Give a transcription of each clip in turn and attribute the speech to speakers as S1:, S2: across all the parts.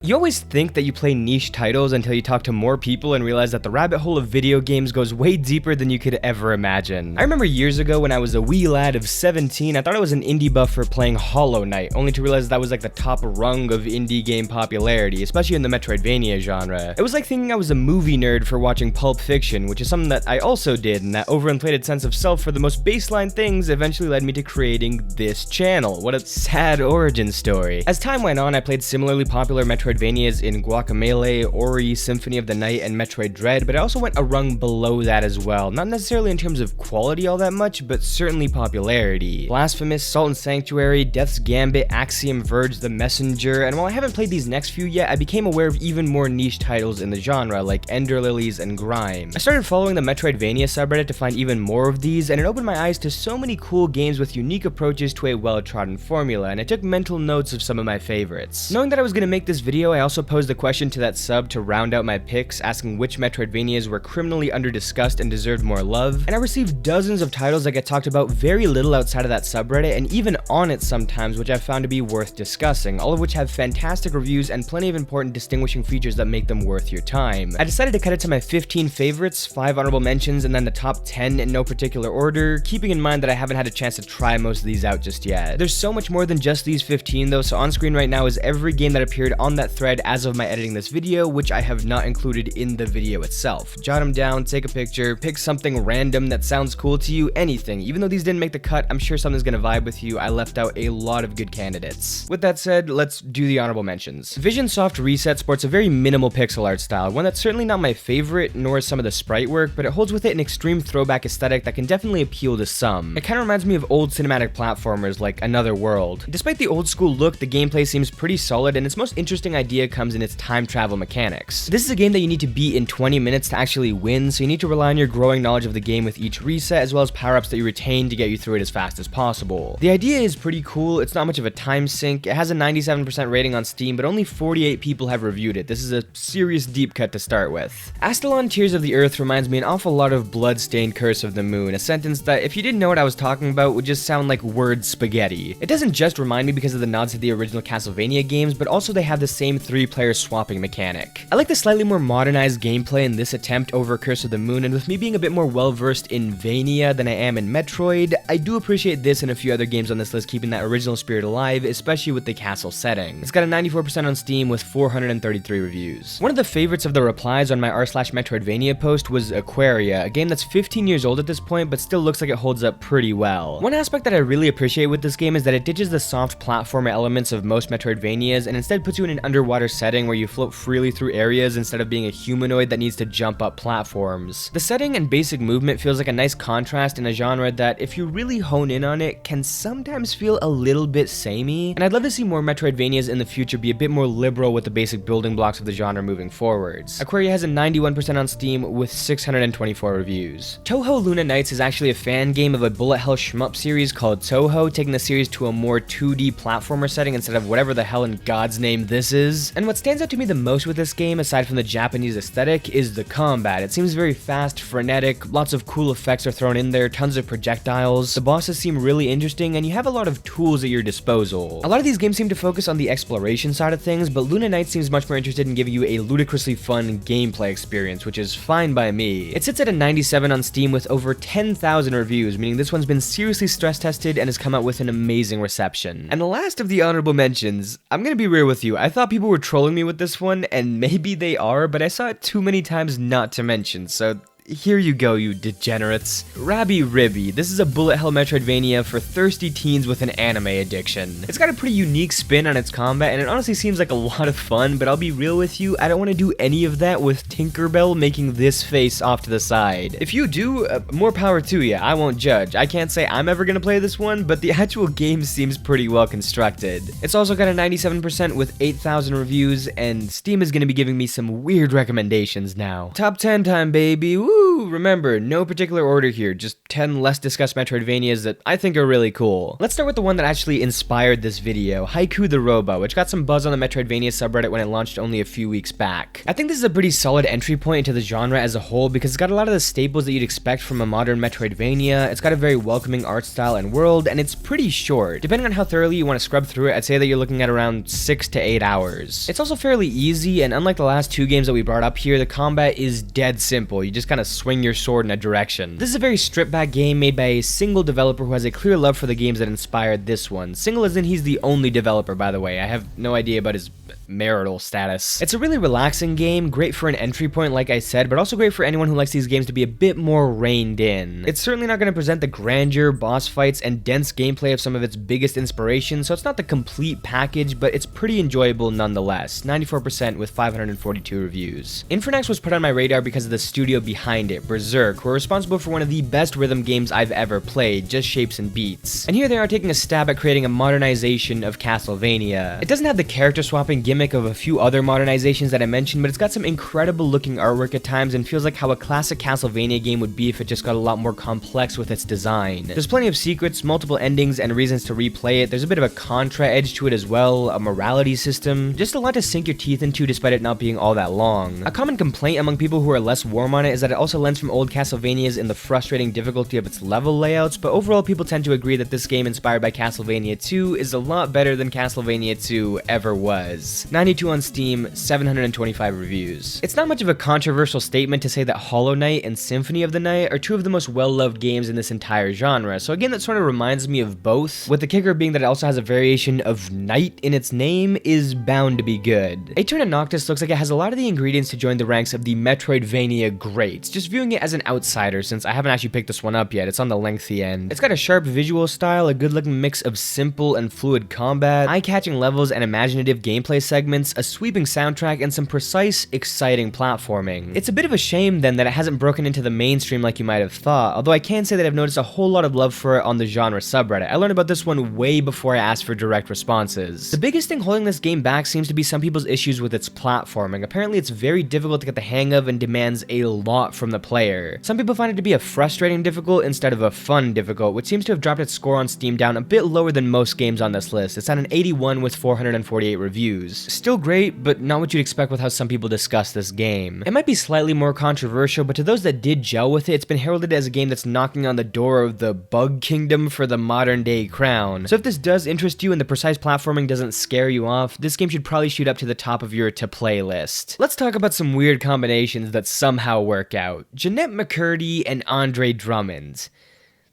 S1: You always think that you play niche titles until you talk to more people and realize that the rabbit hole of video games goes way deeper than you could ever imagine. I remember years ago when I was a wee lad of 17, I thought I was an indie buff for playing Hollow Knight, only to realize that was like the top rung of indie game popularity, especially in the Metroidvania genre. It was like thinking I was a movie nerd for watching Pulp Fiction, which is something that I also did, and that overinflated sense of self for the most baseline things eventually led me to creating this channel. What a sad origin story. As time went on, I played similarly popular Metroidvanias in Guacamelee, Ori, Symphony of the Night, and Metroid Dread, but I also went a rung below that as well, not necessarily in terms of quality all that much, but certainly popularity. Blasphemous, Salt and Sanctuary, Death's Gambit, Axiom Verge, The Messenger, and while I haven't played these next few yet, I became aware of even more niche titles in the genre, like Ender Lilies and Grime. I started following the Metroidvania subreddit to find even more of these, and it opened my eyes to so many cool games with unique approaches to a well-trodden formula, and I took mental notes of some of my favorites. Knowing that I was going to make this video, I also posed a question to that sub to round out my picks, asking which Metroidvanias were criminally under-discussed and deserved more love, and I received dozens of titles that get talked about very little outside of that subreddit, and even on it sometimes, which I've found to be worth discussing, all of which have fantastic reviews and plenty of important distinguishing features that make them worth your time. I decided to cut it to my 15 favorites, 5 honorable mentions, and then the top 10 in no particular order, keeping in mind that I haven't had a chance to try most of these out just yet. There's so much more than just these 15 though, so on screen right now is every game that appeared on that thread as of my editing this video, which I have not included in the video itself. Jot them down, take a picture, pick something random that sounds cool to you, anything. Even though these didn't make the cut, I'm sure something's gonna vibe with you. I left out a lot of good candidates. With that said, let's do the honorable mentions. Vision Soft Reset sports a very minimal pixel art style, one that's certainly not my favorite, nor is some of the sprite work, but it holds with it an extreme throwback aesthetic that can definitely appeal to some. It kind of reminds me of old cinematic platformers like Another World. Despite the old school look, the gameplay seems pretty solid, and its most interesting idea comes in its time travel mechanics. This is a game that you need to beat in 20 minutes to actually win, so you need to rely on your growing knowledge of the game with each reset, as well as power-ups that you retain to get you through it as fast as possible. The idea is pretty cool. It's not much of a time sink. It has a 97% rating on Steam, but only 48 people have reviewed it. This is a serious deep cut to start with. Astalon Tears of the Earth reminds me an awful lot of Bloodstained Curse of the Moon, a sentence that, if you didn't know what I was talking about, would just sound like word spaghetti. It doesn't just remind me because of the nods to the original Castlevania games, but also they have the same 3-player swapping mechanic. I like the slightly more modernized gameplay in this attempt over Curse of the Moon, and with me being a bit more well-versed in Vania than I am in Metroid, I do appreciate this and a few other games on this list keeping that original spirit alive, especially with the castle setting. It's got a 94% on Steam with 433 reviews. One of the favorites of the replies on my r/Metroidvania post was Aquaria, a game that's 15 years old at this point, but still looks like it holds up pretty well. One aspect that I really appreciate with this game is that it ditches the soft platformer elements of most Metroidvanias and instead puts you in an underwater setting where you float freely through areas instead of being a humanoid that needs to jump up platforms. The setting and basic movement feels like a nice contrast in a genre that, if you really hone in on it, can sometimes feel a little bit samey, and I'd love to see more Metroidvanias in the future be a bit more liberal with the basic building blocks of the genre moving forwards. Aquaria has a 91% on Steam with 624 reviews. Touhou Luna Nights is actually a fan game of a bullet hell shmup series called Touhou, taking the series to a more 2D platformer setting instead of whatever the hell in God's name this is. And what stands out to me the most with this game, aside from the Japanese aesthetic, is the combat. It seems very fast, frenetic, lots of cool effects are thrown in there, tons of projectiles, the bosses seem really interesting, and you have a lot of tools at your disposal. A lot of these games seem to focus on the exploration side of things, but Luna Nights seems much more interested in giving you a ludicrously fun gameplay experience, which is fine by me. It sits at a 97 on Steam with over 10,000 reviews, meaning this one's been seriously stress tested and has come out with an amazing reception. And the last of the honorable mentions, I'm gonna be real with you, I thought people were trolling me with this one, and maybe they are, but I saw it too many times not to mention, so here you go, you degenerates. Rabi-Ribi. This is a bullet hell Metroidvania for thirsty teens with an anime addiction. It's got a pretty unique spin on its combat, and it honestly seems like a lot of fun, but I'll be real with you, I don't want to do any of that with Tinkerbell making this face off to the side. If you do, more power to you, I won't judge. I can't say I'm ever gonna play this one, but the actual game seems pretty well constructed. It's also got a 97% with 8,000 reviews, and Steam is gonna be giving me some weird recommendations now. Top 10 time, baby, woo! Woo! Remember, no particular order here, just 10 less discussed Metroidvanias that I think are really cool. Let's start with the one that actually inspired this video, Haiku The Robot, which got some buzz on the Metroidvania subreddit when it launched only a few weeks back. I think this is a pretty solid entry point into the genre as a whole because it's got a lot of the staples that you'd expect from a modern Metroidvania, it's got a very welcoming art style and world, and it's pretty short. Depending on how thoroughly you want to scrub through it, I'd say that you're looking at around 6 to 8 hours. It's also fairly easy, and unlike the last two games that we brought up here, the combat is dead simple. You just kind of swing your sword in a direction. This is a very stripped back game made by a single developer who has a clear love for the games that inspired this one. Single as in he's the only developer, by the way. I have no idea about his marital status. It's a really relaxing game, great for an entry point like I said, but also great for anyone who likes these games to be a bit more reined in. It's certainly not going to present the grandeur, boss fights, and dense gameplay of some of its biggest inspirations, so it's not the complete package, but it's pretty enjoyable nonetheless. 94% with 542 reviews. Infernax was put on my radar because of the studio behind it, Berserk, who are responsible for one of the best rhythm games I've ever played, just shapes and beats. And here they are taking a stab at creating a modernization of Castlevania. It doesn't have the character swapping gimmick of a few other modernizations that I mentioned, but it's got some incredible looking artwork at times and feels like how a classic Castlevania game would be if it just got a lot more complex with its design. There's plenty of secrets, multiple endings, and reasons to replay it. There's a bit of a Contra edge to it as well, a morality system, just a lot to sink your teeth into despite it not being all that long. A common complaint among people who are less warm on it is that it also lends from old Castlevanias in the frustrating difficulty of its level layouts, but overall people tend to agree that this game inspired by Castlevania 2 is a lot better than Castlevania 2 ever was. 92 on Steam, 725 reviews. It's not much of a controversial statement to say that Hollow Knight and Symphony of the Night are two of the most well-loved games in this entire genre, so again that sort of reminds me of both, with the kicker being that it also has a variation of Knight in its name is bound to be good. Aeterna Noctis looks like it has a lot of the ingredients to join the ranks of the Metroidvania greats, just viewing it as an outsider since I haven't actually picked this one up yet, it's on the lengthy end. It's got a sharp visual style, a good looking mix of simple and fluid combat, eye-catching levels and imaginative gameplay segments, a sweeping soundtrack, and some precise, exciting platforming. It's a bit of a shame then that it hasn't broken into the mainstream like you might have thought, although I can say that I've noticed a whole lot of love for it on the genre subreddit. I learned about this one way before I asked for direct responses. The biggest thing holding this game back seems to be some people's issues with its platforming. Apparently it's very difficult to get the hang of and demands a lot from the player. Some people find it to be a frustrating difficult instead of a fun difficult, which seems to have dropped its score on Steam down a bit lower than most games on this list. It's at an 81 with 448 reviews. Still great, but not what you'd expect with how some people discuss this game. It might be slightly more controversial, but to those that did gel with it, it's been heralded as a game that's knocking on the door of the bug kingdom for the modern day crown. So if this does interest you and the precise platforming doesn't scare you off, this game should probably shoot up to the top of your to-play list. Let's talk about some weird combinations that somehow work out. Jeanette McCurdy and Andre Drummond.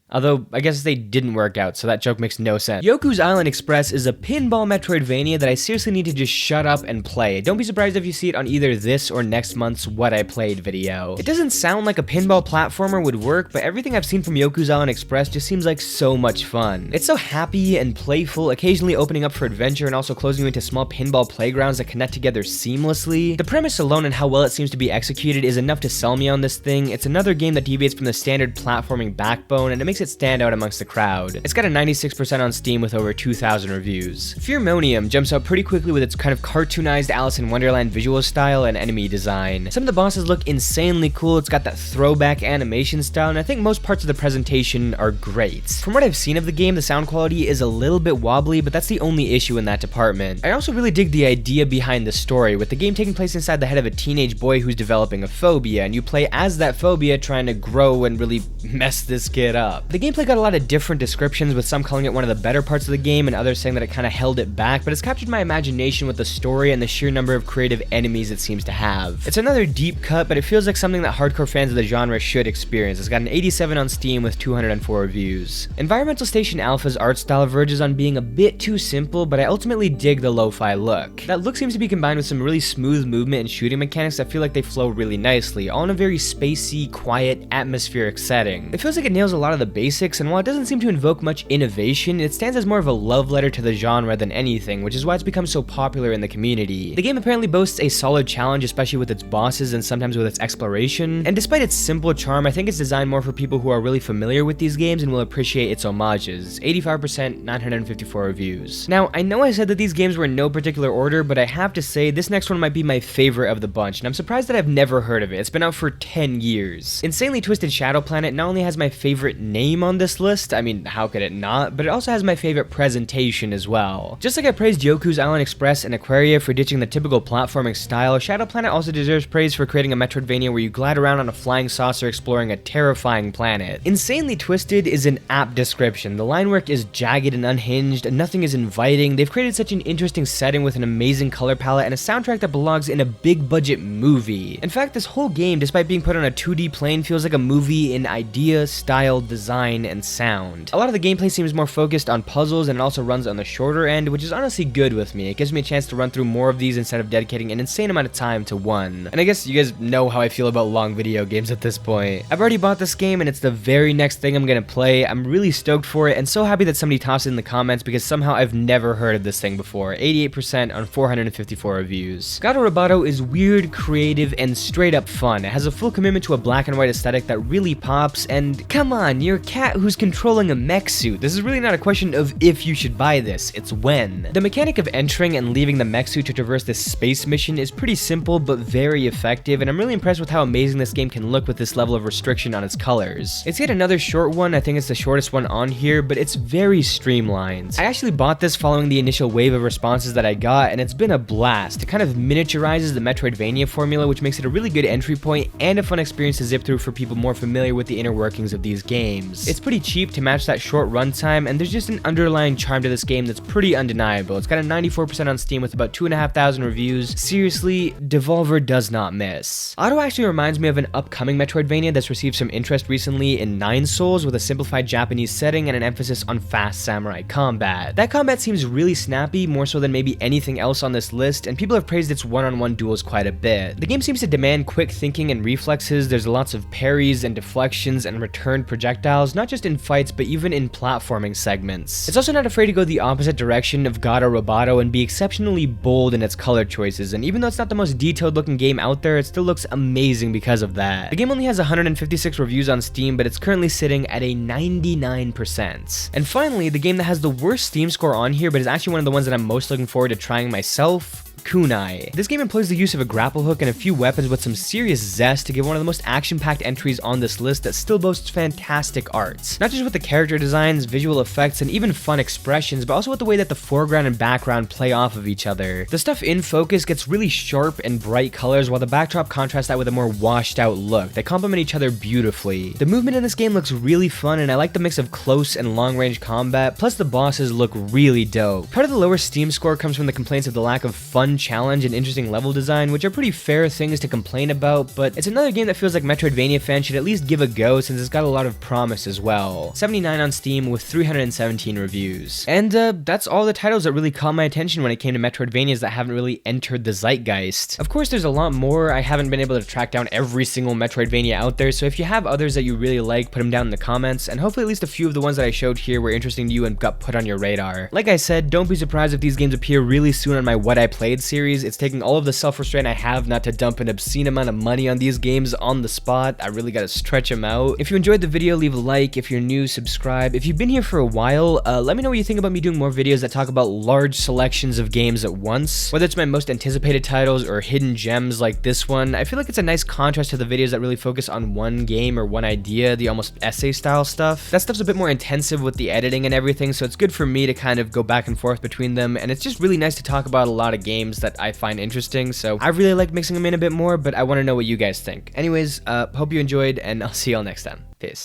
S1: Although, I guess they didn't work out, so that joke makes no sense. Yoku's Island Express is a pinball Metroidvania that I seriously need to just shut up and play. Don't be surprised if you see it on either this or next month's What I Played video. It doesn't sound like a pinball platformer would work, but everything I've seen from Yoku's Island Express just seems like so much fun. It's so happy and playful, occasionally opening up for adventure and also closing you into small pinball playgrounds that connect together seamlessly. The premise alone and how well it seems to be executed is enough to sell me on this thing. It's another game that deviates from the standard platforming backbone, and it makes it stand out amongst the crowd. It's got a 96% on Steam with over 2,000 reviews. Fearmonium jumps out pretty quickly with its kind of cartoonized Alice in Wonderland visual style and enemy design. Some of the bosses look insanely cool, it's got that throwback animation style, and I think most parts of the presentation are great. From what I've seen of the game, the sound quality is a little bit wobbly, but that's the only issue in that department. I also really dig the idea behind the story, with the game taking place inside the head of a teenage boy who's developing a phobia, and you play as that phobia trying to grow and really mess this kid up. The gameplay got a lot of different descriptions, with some calling it one of the better parts of the game and others saying that it kind of held it back, but it's captured my imagination with the story and the sheer number of creative enemies it seems to have. It's another deep cut, but it feels like something that hardcore fans of the genre should experience. It's got an 87 on Steam with 204 reviews. Environmental Station Alpha's art style verges on being a bit too simple, but I ultimately dig the lo-fi look. That look seems to be combined with some really smooth movement and shooting mechanics that feel like they flow really nicely, all in a very spacey, quiet, atmospheric setting. It feels like it nails a lot of the basics, and while it doesn't seem to invoke much innovation, it stands as more of a love letter to the genre than anything, which is why it's become so popular in the community. The game apparently boasts a solid challenge, especially with its bosses and sometimes with its exploration, and despite its simple charm, I think it's designed more for people who are really familiar with these games and will appreciate its homages. 85%, 954 reviews. Now, I know I said that these games were in no particular order, but I have to say this next one might be my favorite of the bunch, and I'm surprised that I've never heard of it. It's been out for 10 years. Insanely Twisted Shadow Planet not only has my favorite name on this list, I mean, how could it not, but it also has my favorite presentation as well. Just like I praised Yoku's Island Express and Aquaria for ditching the typical platforming style, Shadow Planet also deserves praise for creating a Metroidvania where you glide around on a flying saucer exploring a terrifying planet. Insanely Twisted is an apt description. The line work is jagged and unhinged, and nothing is inviting. They've created such an interesting setting with an amazing color palette and a soundtrack that belongs in a big budget movie. In fact, this whole game, despite being put on a 2D plane, feels like a movie in idea, style, design, and sound. A lot of the gameplay seems more focused on puzzles, and it also runs on the shorter end, which is honestly good with me. It gives me a chance to run through more of these instead of dedicating an insane amount of time to one. And I guess you guys know how I feel about long video games at this point. I've already bought this game, and it's the very next thing I'm gonna play. I'm really stoked for it, and so happy that somebody tossed it in the comments because somehow I've never heard of this thing before. 88% on 454 reviews. Gato Roboto is weird, creative, and straight up fun. It has a full commitment to a black and white aesthetic that really pops, and come on, you're a cat who's controlling a mech suit. This is really not a question of if you should buy this, it's when. The mechanic of entering and leaving the mech suit to traverse this space mission is pretty simple but very effective, and I'm really impressed with how amazing this game can look with this level of restriction on its colors. It's yet another short one, I think it's the shortest one on here, but it's very streamlined. I actually bought this following the initial wave of responses that I got, and it's been a blast. It kind of miniaturizes the Metroidvania formula, which makes it a really good entry point and a fun experience to zip through for people more familiar with the inner workings of these games. It's pretty cheap to match that short runtime, and there's just an underlying charm to this game that's pretty undeniable. It's got a 94% on Steam with about 2,500 reviews. Seriously, Devolver does not miss. Auto actually reminds me of an upcoming Metroidvania that's received some interest recently in Nine Souls with a simplified Japanese setting and an emphasis on fast samurai combat. That combat seems really snappy, more so than maybe anything else on this list, and people have praised its one-on-one duels quite a bit. The game seems to demand quick thinking and reflexes. There's lots of parries and deflections and returned projectiles, not just in fights but even in platforming segments. It's also not afraid to go the opposite direction of Gato Roboto and be exceptionally bold in its color choices, and even though it's not the most detailed looking game out there, it still looks amazing because of that. The game only has 156 reviews on Steam, but it's currently sitting at a 99%. And finally, the game that has the worst Steam score on here but is actually one of the ones that I'm most looking forward to trying myself, Kunai. This game employs the use of a grapple hook and a few weapons with some serious zest to give one of the most action-packed entries on this list that still boasts fantastic art. Not just with the character designs, visual effects, and even fun expressions, but also with the way that the foreground and background play off of each other. The stuff in focus gets really sharp and bright colors, while the backdrop contrasts that with a more washed out look. They complement each other beautifully. The movement in this game looks really fun, and I like the mix of close and long range combat, plus the bosses look really dope. Part of the lower Steam score comes from the complaints of the lack of fun challenge and interesting level design, which are pretty fair things to complain about, but it's another game that feels like Metroidvania fans should at least give a go since it's got a lot of promise as well. 79 on Steam with 317 reviews. And that's all the titles that really caught my attention when it came to Metroidvanias that haven't really entered the zeitgeist. Of course, there's a lot more. I haven't been able to track down every single Metroidvania out there, so if you have others that you really like, put them down in the comments, and hopefully at least a few of the ones that I showed here were interesting to you and got put on your radar. Like I said, don't be surprised if these games appear really soon on my What I Played series. It's taking all of the self-restraint I have not to dump an obscene amount of money on these games on the spot. I really gotta stretch them out. If you enjoyed the video, leave a like. If you're new, subscribe. If you've been here for a while, let me know what you think about me doing more videos that talk about large selections of games at once. Whether it's my most anticipated titles or hidden gems like this one, I feel like it's a nice contrast to the videos that really focus on one game or one idea, the almost essay style stuff. That stuff's a bit more intensive with the editing and everything, so it's good for me to kind of go back and forth between them, and it's just really nice to talk about a lot of games that I find interesting, so I really like mixing them in a bit more, but I want to know what you guys think. Anyways, hope you enjoyed, and I'll see y'all next time. Peace.